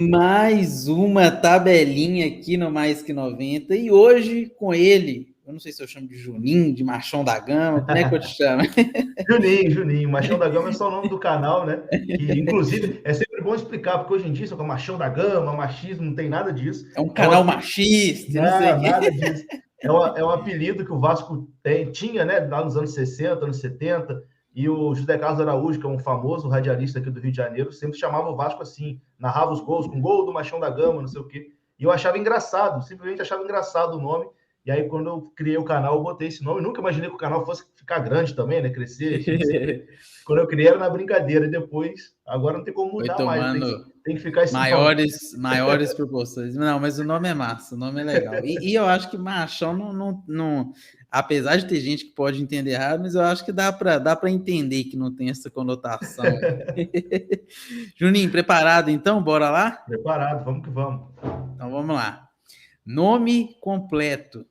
Mais uma tabelinha aqui no Mais Que 90. E hoje com ele, eu não sei se eu chamo de Juninho, de Machão da Gama, como é que eu te chamo? Juninho. Machão da Gama é só o nome do canal, né? Que, inclusive, é sempre bom explicar, porque hoje em dia, só que é Machão da Gama, machismo, não tem nada disso. É um É um canal apelido. machista, não sei o Não, quê. nada disso. É um apelido que o Vasco tinha, né? Lá nos anos 60, anos 70, e o José Carlos Araújo, que é um famoso radialista aqui do Rio de Janeiro, sempre chamava o Vasco assim, narrava os gols com gol do Machão da Gama, não sei o quê. E eu achava engraçado, simplesmente achava engraçado o nome. E aí, quando eu criei o canal, eu botei esse nome. Eu nunca imaginei que o canal fosse ficar grande também, né? Crescer. A gente sempre. Quando eu criei era na brincadeira, e depois, agora não tem como Foi mudar mais, tomando tem que ficar esse nome. maiores proporções. Não, mas o nome é massa, o nome é legal. E eu acho que machão não, apesar de ter gente que pode entender errado, mas eu acho que dá para entender que não tem essa conotação. Juninho, preparado então? Bora lá? Preparado, vamos que vamos. Então vamos lá. Nome completo.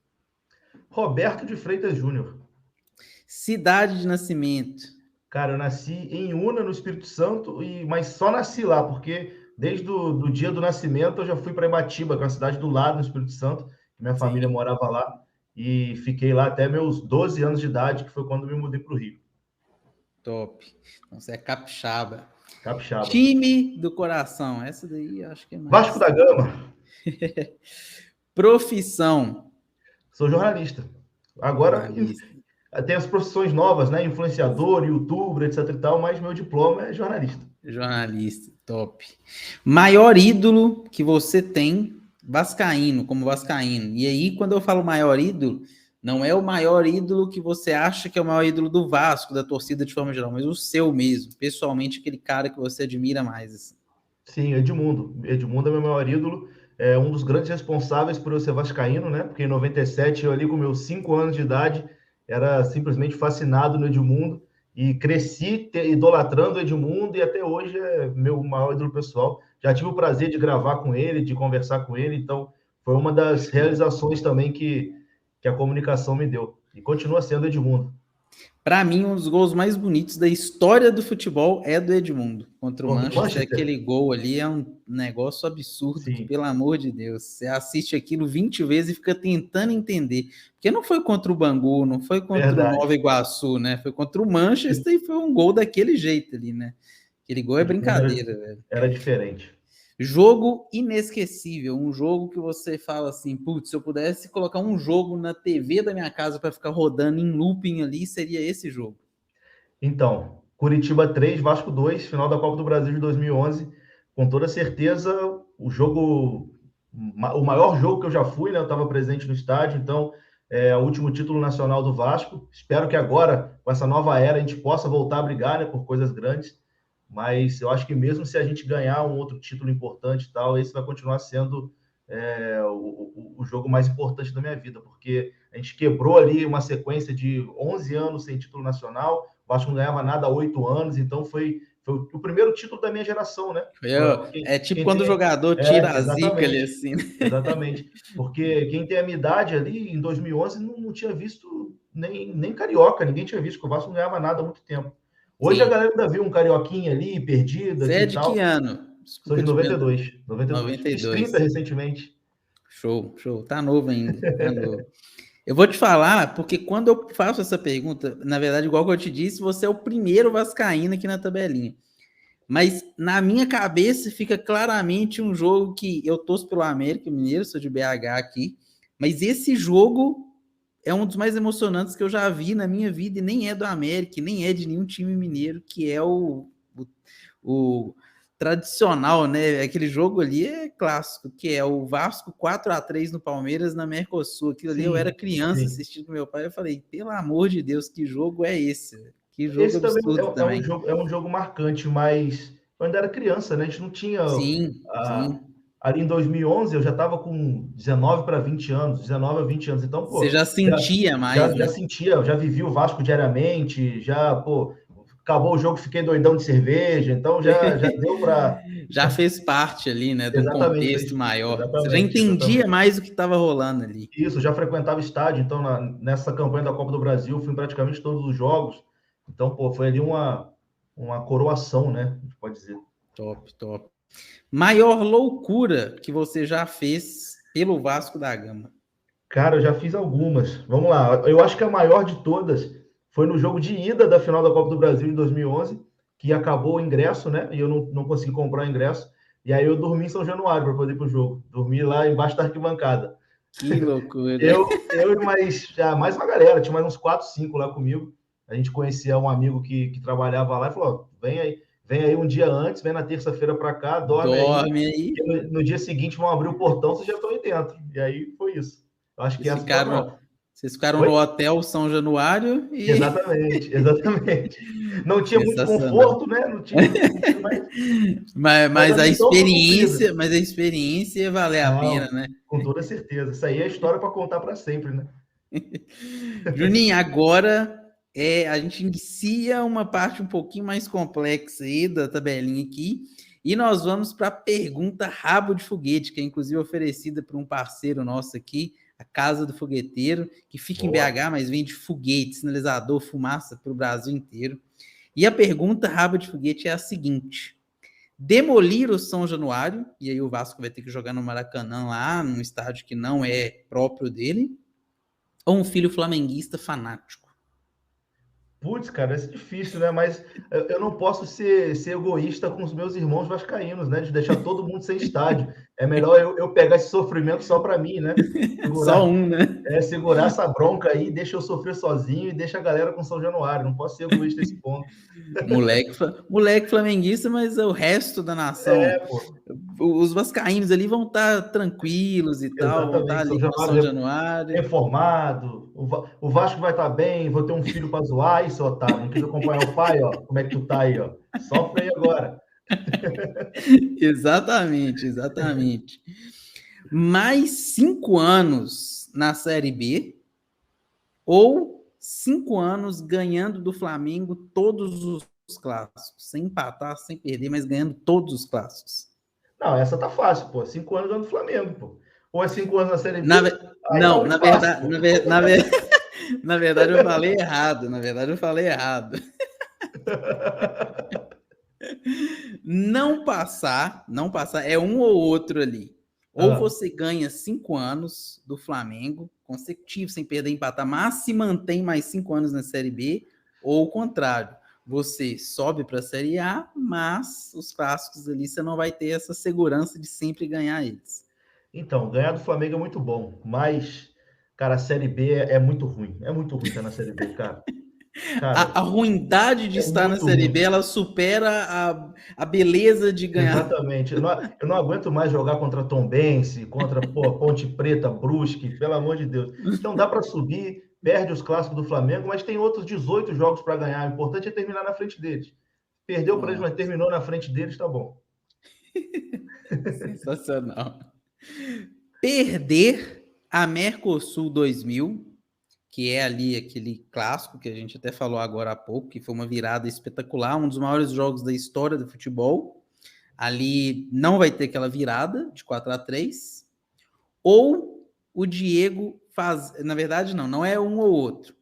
Roberto de Freitas Júnior. Cidade de nascimento. Cara, eu nasci em Una, no Espírito Santo, mas só nasci lá, porque desde o dia do nascimento eu já fui para Ibatiba, que é uma cidade do lado, no Espírito Santo, que minha família Sim, morava lá, e fiquei lá até meus 12 anos de idade, que foi quando me mudei para o Rio. top. Então você é capixaba. Capixaba. Time do coração. Essa daí eu acho que é Vasco mais. da Gama, Profissão. sou jornalista. Agora Jornalista. tem as profissões novas, né? Influenciador, youtuber, etc e tal, mas meu diploma é jornalista. Jornalista, top. Maior ídolo que você tem, vascaíno, como vascaíno. E aí, quando eu falo maior ídolo, não é o maior ídolo que você acha que é o maior ídolo do Vasco, da torcida de forma geral, mas o seu mesmo, pessoalmente, aquele cara que você admira mais. Assim. Sim, Edmundo. Edmundo é meu maior ídolo. É um dos grandes responsáveis por eu ser vascaíno, né? Porque em 97, eu ali com meus 5 anos de idade, era simplesmente fascinado no Edmundo e cresci idolatrando o Edmundo e até hoje é meu maior ídolo pessoal. Já tive o prazer de gravar com ele, de conversar com ele, então foi uma das realizações também que a comunicação me deu. E continua sendo Edmundo. Para mim, um dos gols mais bonitos da história do futebol é do Edmundo contra o Contra o Manchester. Manchester? Aquele gol ali é um negócio absurdo que, Sim, pelo amor de Deus, você assiste aquilo 20 vezes e fica tentando entender. Porque não foi contra o Bangu, não foi contra o verdade. Nova Iguaçu, né? Foi contra o Manchester e foi um gol daquele jeito ali, né? Aquele gol é Edmundo brincadeira, velho. era diferente. Jogo inesquecível, um jogo que você fala assim, putz, se eu pudesse colocar um jogo na TV da minha casa para ficar rodando em looping ali, seria esse jogo. Então, Curitiba 3, Vasco 2, final da Copa do Brasil de 2011. Com toda certeza, o maior jogo que eu já fui, né? Eu estava presente no estádio, então é o último título nacional do Vasco. Espero que agora, com essa nova era, a gente possa voltar a brigar, né, por coisas grandes. Mas eu acho que mesmo se a gente ganhar um outro título importante e tal, esse vai continuar sendo o jogo mais importante da minha vida, porque a gente quebrou ali uma sequência de 11 anos sem título nacional, o Vasco não ganhava nada há 8 anos, então foi o primeiro título da minha geração, né? É tipo Quem quando o tem, jogador tira a zica ali exatamente, assim. Né? exatamente, porque quem tem a minha idade ali, em 2011, não tinha visto nem Carioca, ninguém tinha visto, que o Vasco não ganhava nada há muito tempo. Hoje a Sim. galera ainda viu um Carioquinha ali, perdido Você aqui é e de que tal. ano? Sou Desculpa de te perguntar. 92, 92. Fiz 30 92. recentemente. Show, show. Tá novo ainda. Tá novo. Eu vou te falar, porque quando eu faço essa pergunta, na verdade, igual que eu te disse, você é o primeiro vascaíno aqui na tabelinha. Mas na minha cabeça fica claramente um jogo que eu torço pelo América Mineiro, sou de BH aqui, mas esse jogo é um dos mais emocionantes que eu já vi na minha vida e nem é do América, nem é de nenhum time mineiro, que é o tradicional, né? Aquele jogo ali é clássico, que é o Vasco 4-3 no Palmeiras na Mercosul. Aquilo ali eu era Sim, criança sim. assistindo com meu pai, eu falei, pelo amor de Deus, que jogo é esse? Que jogo Esse também absurdo também. é um jogo marcante, mas eu ainda era criança, né? A gente não tinha. Sim, ah, sim. ali em 2011, eu já estava com 19 para 20 anos, 19 a 20 anos. Então, Você pô, já sentia mais, já né? sentia, já vivi o Vasco diariamente, já, pô, acabou o jogo, fiquei doidão de cerveja. Então, já deu para. Já fez parte ali, né, de um Exatamente, contexto maior. Você já entendia exatamente. mais o que estava rolando ali. Isso, já frequentava estádio, então nessa campanha da Copa do Brasil, fui em praticamente todos os jogos. Então, pô, foi ali uma coroação, né? A gente pode dizer. Top, top. Maior loucura que você já fez pelo Vasco da Gama? Cara, eu já fiz algumas. Vamos lá. Eu acho que a maior de todas foi no jogo de ida da final da Copa do Brasil em 2011, que acabou o ingresso, né? E eu não consegui comprar o ingresso. E aí eu dormi em São Januário para poder ir pro jogo. Dormi lá embaixo da arquibancada. Que loucura. Eu e mais uma galera, tinha mais uns 4, 5 lá comigo. A gente conhecia um amigo que trabalhava lá e falou: ó, vem aí um dia antes, vem na terça-feira para cá, dorme aí. E no dia seguinte vão abrir o portão, vocês já estão aí dentro. E aí foi isso. Eu acho que vocês ficaram no Hotel São Januário e... Exatamente. Não tinha muito conforto, né? Não tinha mas a experiência ia valer a pena, né? Com toda certeza. Isso aí é história para contar para sempre, né? Juninho, agora a gente inicia uma parte um pouquinho mais complexa aí da tabelinha aqui, e nós vamos para a pergunta Rabo de Foguete, que é inclusive oferecida por um parceiro nosso aqui, a Casa do Fogueteiro, que fica em BH, mas vende foguete, sinalizador, fumaça para o Brasil inteiro. E a pergunta Rabo de Foguete é a seguinte: demolir o São Januário, e aí o Vasco vai ter que jogar no Maracanã lá, num estádio que não é próprio dele, ou um filho flamenguista fanático? Putz, cara, isso é difícil, né? Mas eu não posso ser egoísta com os meus irmãos vascaínos, né? De deixar todo mundo sem estádio. É melhor eu pegar esse sofrimento só para mim, né? Só um, né? Segurar essa bronca aí, deixa eu sofrer sozinho e deixa a galera com São Januário. Não posso ser egoísta nesse ponto. Moleque flamenguista, mas o resto da nação, os vascaínos ali vão estar tranquilos e tal, vão estar ali com São Januário. Reformado, o Vasco vai estar bem, vou ter um filho para zoar, isso, otário, não quis acompanhar o pai, ó, como é que tu tá aí, ó, sofre aí agora. Exatamente. Mais 5 anos na Série B ou 5 anos ganhando do Flamengo todos os clássicos, sem empatar, sem perder, mas ganhando todos os clássicos? Não, essa tá fácil, pô. 5 anos ganhando do Flamengo, pô. Ou é 5 anos na Série B? Na verdade eu falei errado. Não passar é um ou outro ali. Ou você ganha 5 anos do Flamengo consecutivo, sem perder, empatar, mas se mantém mais 5 anos na Série B, ou o contrário, você sobe para a Série A, mas os clássicos ali você não vai ter essa segurança de sempre ganhar eles. Então, ganhar do Flamengo é muito bom, mas, cara, a Série B é muito ruim. É muito ruim estar na Série B, cara. A ruindade de estar na Série B, ela supera a beleza de ganhar. Exatamente. Eu não aguento mais jogar contra Tombense, contra Ponte Preta, Brusque, pelo amor de Deus. Então dá para subir, perde os clássicos do Flamengo, mas tem outros 18 jogos para ganhar. O importante é terminar na frente deles. Perdeu para eles, mas terminou na frente deles, tá bom. Sensacional. Perder a Mercosul 2000, que é ali aquele clássico que a gente até falou agora há pouco, que foi uma virada espetacular, um dos maiores jogos da história do futebol. Ali não vai ter aquela virada de 4-3. Ou o Diego faz... Na verdade, não é um ou outro.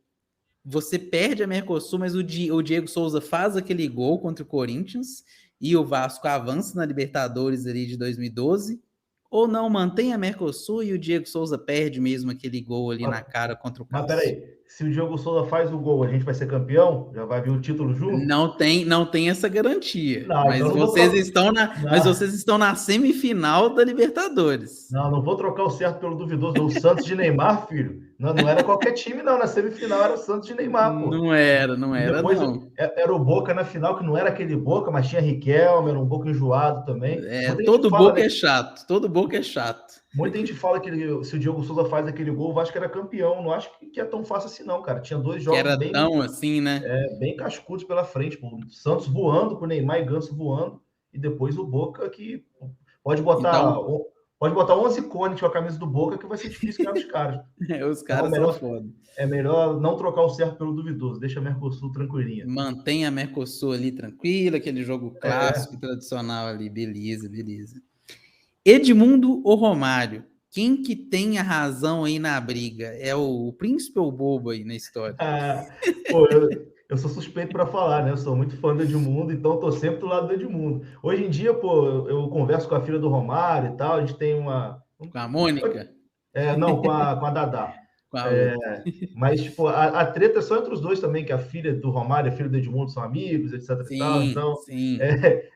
Você perde a Mercosul, mas o Diego Souza faz aquele gol contra o Corinthians e o Vasco avança na Libertadores ali de 2012. Ou não, mantém a Mercosul e o Diego Souza perde mesmo aquele gol ali na cara contra o Cássio. Mas peraí, se o Diego Souza faz o gol, a gente vai ser campeão? Já vai vir o título junto? Não tem essa garantia. Mas vocês estão na semifinal da Libertadores. Não vou trocar o certo pelo duvidoso. O Santos de Neymar, filho. Não era qualquer time, não. Na semifinal era o Santos de Neymar, pô. Não era, depois, não. Era o Boca na final, que não era aquele Boca, mas tinha Riquelme, era um Boca enjoado também. Todo Boca é chato. Todo Boca é chato. Muita gente fala que se o Diego Souza faz aquele gol, o Vasco era campeão. Não acho que é tão fácil assim, não, cara. Tinha 2 jogos bem... tão assim, né? Bem cascudos pela frente. Pô. Santos voando, com o Neymar e Ganso voando. E depois o Boca que pode botar... Pode botar 11 cones com a camisa do Boca, que vai ser difícil ganhar os caras. Os caras são foda. É melhor não trocar o certo pelo duvidoso. Deixa a Mercosul tranquilinha. Mantém a Mercosul ali tranquila, aquele jogo clássico, tradicional ali. Beleza. Edmundo ou Romário? Quem que tem a razão aí na briga? É o príncipe ou o bobo aí na história? eu sou suspeito para falar, né? Eu sou muito fã do Edmundo, então estou sempre do lado do Edmundo. Hoje em dia, pô, eu converso com a filha do Romário e tal, a gente tem uma... Com a Mônica? Não, com a Dadá. Com a outra. Mas, tipo, a treta é só entre os dois também, que a filha do Romário e a filha do Edmundo são amigos, etc e tal. Sim, Então, sim,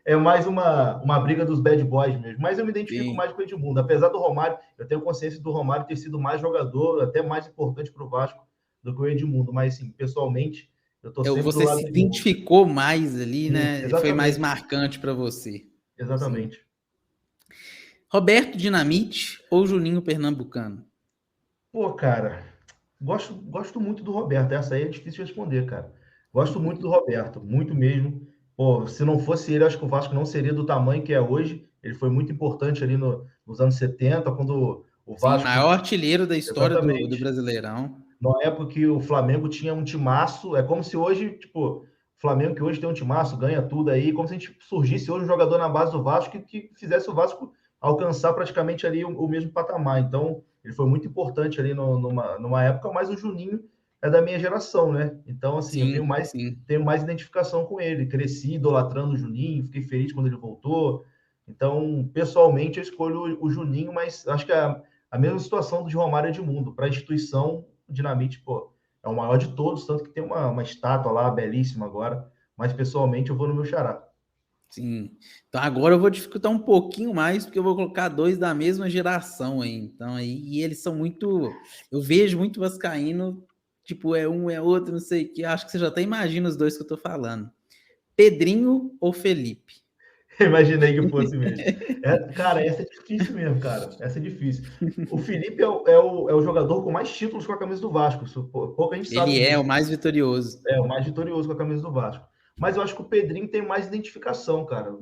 é mais uma briga dos bad boys mesmo. Mas eu me identifico sim. mais com o Edmundo. Apesar do Romário, eu tenho consciência do Romário ter sido mais jogador, até mais importante para o Vasco do que o Edmundo. Mas, assim, pessoalmente, eu tô sempre do Você lado se do Edmundo. identificou mais ali, Sim, né? exatamente. Foi mais marcante para você. Exatamente. Sim. Roberto Dinamite ou Juninho Pernambucano? Pô, cara, gosto muito do Roberto. Essa aí é difícil de responder, cara. Gosto muito do Roberto, muito mesmo. Pô, se não fosse ele, acho que o Vasco não seria do tamanho que é hoje. Ele foi muito importante ali nos anos 70, quando o Sim, Vasco... maior artilheiro da história do Exatamente. Brasileirão. Na época que o Flamengo tinha um timaço, é como se hoje, tipo, o Flamengo que hoje tem um timaço, ganha tudo aí, como se a gente surgisse hoje um jogador na base do Vasco que fizesse o Vasco alcançar praticamente ali o mesmo patamar. Então, ele foi muito importante ali numa época, mas o Juninho é da minha geração, né? Então, assim, Sim, eu tenho mais identificação com ele. Cresci idolatrando o Juninho, fiquei feliz quando ele voltou. Então, pessoalmente, eu escolho o Juninho, mas acho que a mesma situação do de Romário e Edmundo. Para a instituição, o Dinamite, pô, é o maior de todos, tanto que tem uma estátua lá, belíssima agora. Mas, pessoalmente, eu vou no meu xará. sim. Então agora eu vou dificultar um pouquinho mais, porque eu vou colocar dois da mesma geração aí. Então aí, e eles são muito. Eu vejo muito vascaíno, tipo, é um, é outro, não sei o que. Acho que você já até imagina os dois que eu tô falando. Pedrinho ou Felipe? Imaginei que fosse mesmo. Cara, essa é difícil mesmo, cara. Essa é difícil. O Felipe é o jogador com mais títulos com a camisa do Vasco. Isso, pouca gente sabe Ele é o disso. mais vitorioso. É o mais vitorioso com a camisa do Vasco. Mas eu acho que o Pedrinho tem mais identificação, cara.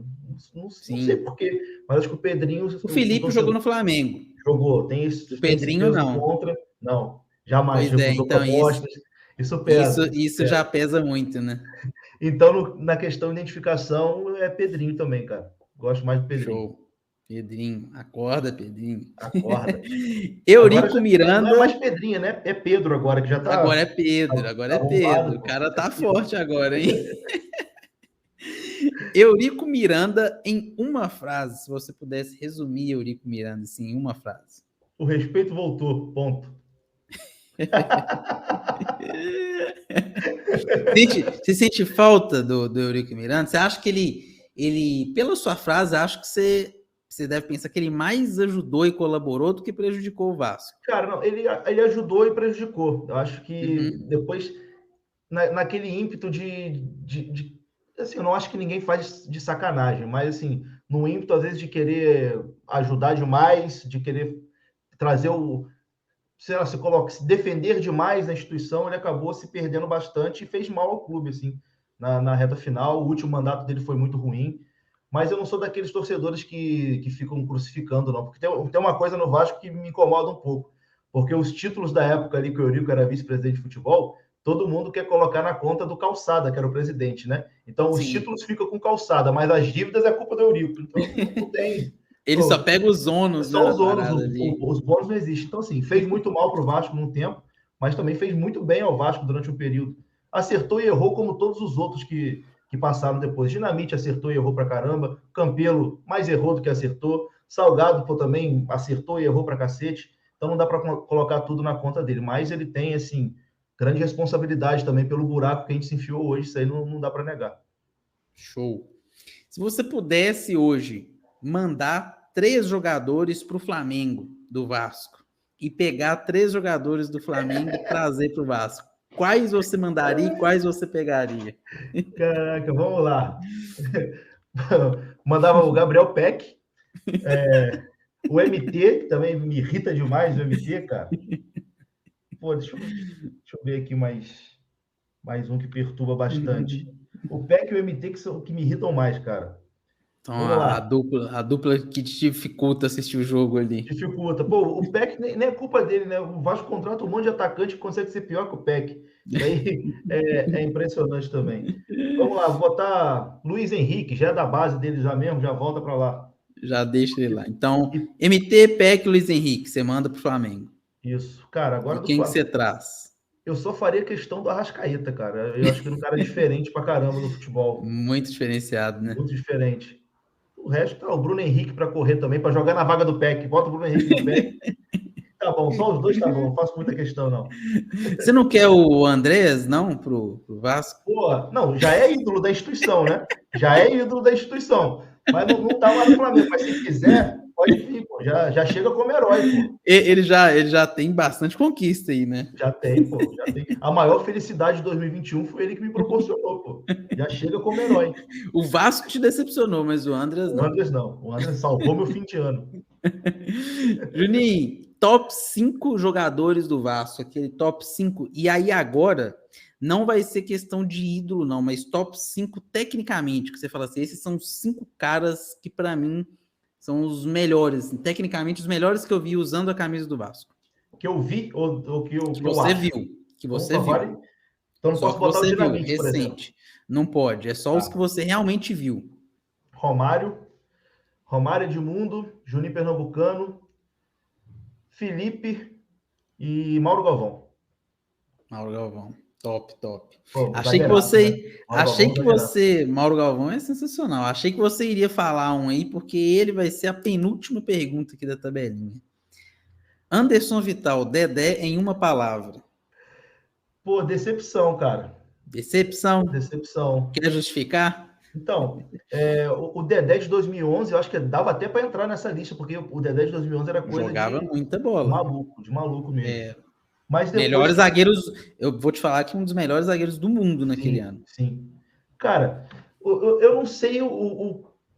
Não sei Sim. porquê, mas acho que o Pedrinho, O Felipe jogou no Flamengo. jogou. Tem O esse Pedrinho peso não. contra. Não, jamais. Pois é, Recusou então isso, propostas. Isso isso, pesa. isso já pesa muito, né? Então, na questão de identificação, é Pedrinho também, cara. Gosto mais do Pedrinho. Show. Pedrinho, acorda, Pedrinho. Acorda. Agora Eurico já não é mais Miranda. Pedrinha, né? É Pedro agora, que já Agora tá é Pedro, agora é Pedro. arrombado, O pô. cara É tá Pedro. forte agora, hein? Eurico Miranda em uma frase. Se você pudesse resumir Eurico Miranda assim, em uma frase. O respeito voltou, ponto. Você sente falta do Eurico Miranda? Você acha que ele, pela sua frase, acho que você deve pensar que ele mais ajudou e colaborou do que prejudicou o Vasco. Cara, não, ele ajudou e prejudicou. Eu acho que Uhum. depois, naquele ímpeto assim, eu não acho que ninguém faz de sacanagem, mas assim, no ímpeto, às vezes, de querer ajudar demais, de querer trazer sei lá, se defender demais na instituição, ele acabou se perdendo bastante e fez mal ao clube, assim, na reta final. O último mandato dele foi muito ruim, mas eu não sou daqueles torcedores que ficam crucificando, não, porque tem uma coisa no Vasco que me incomoda um pouco, porque os títulos da época ali que o Eurico era vice-presidente de futebol, todo mundo quer colocar na conta do Calçada, que era o presidente, né? Então, os Sim. títulos ficam com Calçada, mas as dívidas é culpa do Eurico. Então, não tem... Ele só pega os ônus, né, Só da os ônus, parada ali. os bônus não existem. Então, assim, fez muito mal para o Vasco num tempo, mas também fez muito bem ao Vasco durante um período. Acertou e errou como todos os outros que passaram depois. Dinamite acertou e errou para caramba. Campelo mais errou do que acertou. Salgado, pô, também acertou e errou para cacete. Então não dá para colocar tudo na conta dele. Mas ele tem, assim, grande responsabilidade também pelo buraco que a gente se enfiou hoje. Isso aí não dá para negar. Show. Se você pudesse hoje mandar 3 jogadores para o Flamengo do Vasco e pegar 3 jogadores do Flamengo e trazer para o Vasco, quais você mandaria e quais você pegaria? Caraca, vamos lá. Mandava o Gabriel Peck. O MT, que também me irrita demais, o MT, cara. Pô, deixa eu ver aqui mais um que perturba bastante. O Peck e o MT que são que me irritam mais, cara. Então, Vamos lá. a dupla que te dificulta assistir o jogo ali. Dificulta. Pô, o Peck nem é culpa dele, né? O Vasco contrata um monte de atacante que consegue ser pior que o Peck. Isso aí é impressionante também. Vamos lá, vou botar Luiz Henrique, já é da base dele já mesmo, já volta para lá. Já deixa ele lá. Então, MT, PEC, Luiz Henrique, você manda para o Flamengo. Isso. Cara, E agora do quem que você Flamengo. traz? Eu só faria questão do Arrascaeta, cara. Eu acho que é um cara diferente pra caramba no futebol. Muito diferenciado, né? Muito diferente. O resto tá o Bruno Henrique para correr também, para jogar na vaga do Peck. Bota o Bruno Henrique no Peck. Tá bom, só os dois tá bom. Não faço muita questão, não. Você não quer o Andrés, não, pro Vasco? Pô, não, já é ídolo da instituição, né? Já é ídolo da instituição. Mas não tá lá no Flamengo. Mas se quiser, pode vir, pô. Já chega como herói, pô. Ele já tem bastante conquista aí, né? Já tem, pô. Já tem. A maior felicidade de 2021 foi ele que me proporcionou, pô. Já chega como herói. O Vasco te decepcionou, mas o Andrés não. O Andrés não. O Andrés salvou meu fim de ano. Juninho, top 5 jogadores do Vasco, aquele top 5. E aí agora, não vai ser questão de ídolo, não, mas top 5 tecnicamente, que você fala assim, esses são 5 caras que para mim são os melhores, tecnicamente os melhores que eu vi usando a camisa do Vasco. Que eu vi ou que eu você acho? viu, que você então, viu. Vale... Então não Só posso botar o Dinamite, viu, por exemplo. Não pode, é só os que você realmente viu. Romário Edmundo, Juninho Pernambucano, Felipe e Mauro Galvão. Mauro Galvão, top. Pô, Achei que você, Mauro Galvão é sensacional. Achei que você iria falar um aí, porque ele vai ser a penúltima pergunta aqui da tabelinha. Anderson Vital, Dedé em uma palavra. Pô, decepção, cara. Decepção. Decepção. Quer justificar? Então, o Dedé de 2011, eu acho que dava até para entrar nessa lista, porque o Dedé de 2011 era coisa Jogava muita bola. De maluco mesmo. Mas depois... Melhores zagueiros, eu vou te falar que um dos melhores zagueiros do mundo naquele ano. Sim. Cara, eu não sei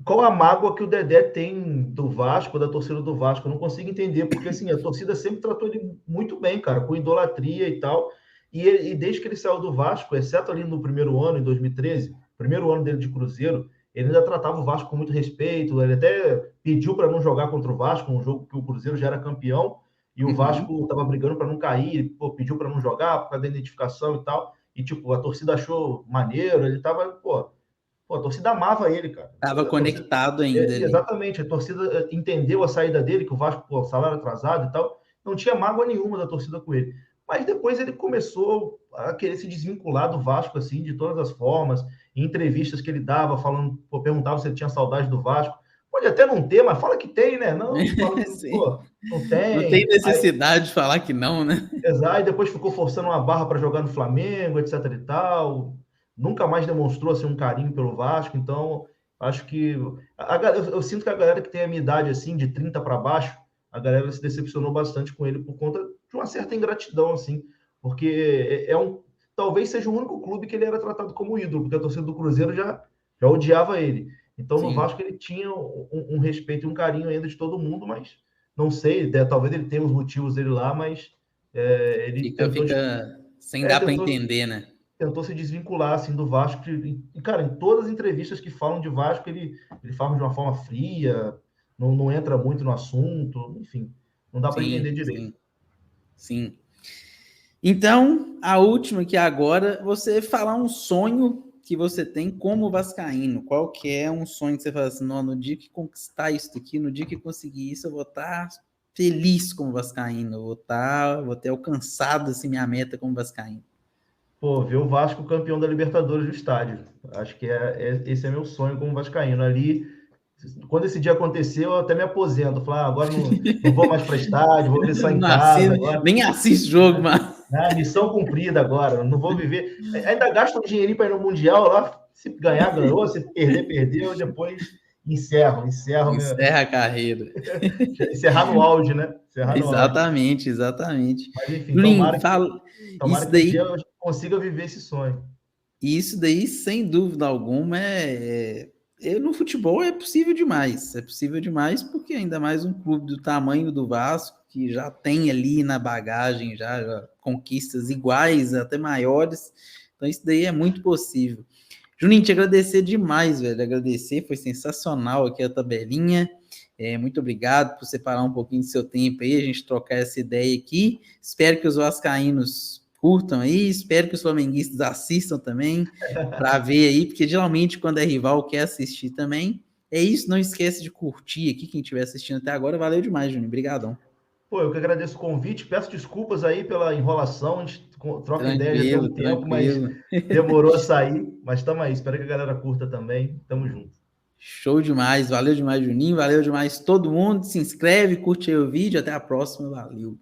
qual a mágoa que o Dedé tem do Vasco, da torcida do Vasco. Eu não consigo entender, porque assim, a torcida sempre tratou ele muito bem, cara, com idolatria e tal. E desde que ele saiu do Vasco, exceto ali no primeiro ano, em 2013, primeiro ano dele de Cruzeiro, ele ainda tratava o Vasco com muito respeito. Ele até pediu para não jogar contra o Vasco, um jogo que o Cruzeiro já era campeão, e o Vasco estava brigando para não cair, pediu para não jogar por causa da identificação e tal. E, tipo, a torcida achou maneiro, ele tava, a torcida amava ele, cara. Tava conectado ainda. Exatamente, a torcida entendeu a saída dele, que o Vasco, salário atrasado e tal, não tinha mágoa nenhuma da torcida com ele. Mas depois ele começou a querer se desvincular do Vasco, assim, de todas as formas, em entrevistas que ele dava, falando, perguntava se ele tinha saudade do Vasco. Pode até não ter, mas fala que tem, né? Não, fala que, não tem. Não tem necessidade de falar que não, né? Exato, e depois ficou forçando uma barra para jogar no Flamengo, etc e tal. Nunca mais demonstrou assim, um carinho pelo Vasco, então acho que... Eu sinto que a galera que tem a minha idade, assim, de 30 para baixo, a galera se decepcionou bastante com ele por conta de uma certa ingratidão, assim, porque talvez seja o único clube que ele era tratado como ídolo, porque a torcida do Cruzeiro já odiava ele. Então, no Vasco, ele tinha um respeito e um carinho ainda de todo mundo, mas não sei, talvez ele tenha os motivos dele lá, mas ele fica sem dar para entender, né? Tentou se desvincular assim, do Vasco. E, cara, em todas as entrevistas que falam de Vasco, ele fala de uma forma fria, não entra muito no assunto, enfim, não dá para entender direito. Sim. Então, a última que agora, você falar um sonho que você tem como vascaíno. Qual que é um sonho que você fala assim, no dia que conquistar isso aqui, no dia que conseguir isso, eu vou estar feliz como vascaíno, eu vou ter alcançado assim, minha meta como vascaíno. Pô, ver o Vasco campeão da Libertadores do estádio. Acho que esse é meu sonho como vascaíno. Ali, quando esse dia aconteceu, eu até me aposento. Falar, agora não vou mais para estádio, vou ver só em casa. Agora. Nem assisto jogo, mas... Missão cumprida agora. Não vou viver. Ainda gasto um dinheirinho para ir no Mundial lá. Se ganhar, ganhou. Se perder, perdeu. Depois encerra a carreira. Encerrar no auge, né? Exatamente. Mas enfim, tomara que um dia eu consiga viver esse sonho. Isso daí, sem dúvida alguma, no futebol é possível demais. É possível demais porque ainda mais um clube do tamanho do Vasco, que já tem ali na bagagem já conquistas iguais, até maiores. Então isso daí é muito possível. Juninho, te agradecer demais, velho. Agradecer, foi sensacional aqui a tabelinha. Muito obrigado por separar um pouquinho do seu tempo aí, a gente trocar essa ideia aqui. Espero que os vascaínos curtam aí, espero que os flamenguistas assistam também, para ver aí, porque geralmente quando é rival quer assistir também. É isso, não esquece de curtir aqui, quem estiver assistindo até agora. Valeu demais, Juninho. Obrigadão. Pô, eu que agradeço o convite, peço desculpas aí pela enrolação, a gente troca ideia já tem um tempo, mas demorou a sair, mas estamos aí, espero que a galera curta também, tamo junto. Show demais, valeu demais, Juninho, valeu demais todo mundo, se inscreve, curte aí o vídeo, até a próxima, valeu.